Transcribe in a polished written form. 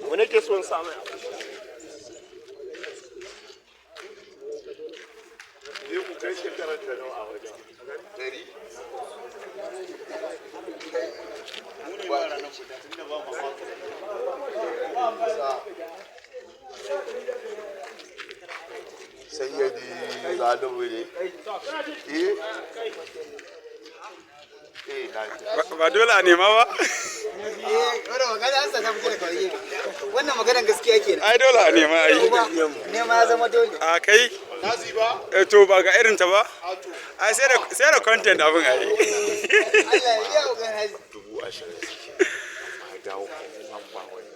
Wani ke son samun zai ku kai shekarar da nawa a wajen dari sayyadi zalibu ne ba dole a nema ba wannan maganar gaskiya kenan. ai dole a nema ai Nema ya zama dole. a kai to ba ga irin ta ba ai sai da content abin ai Allah ya iya ugan haji. 20,000 a dawo an ba wani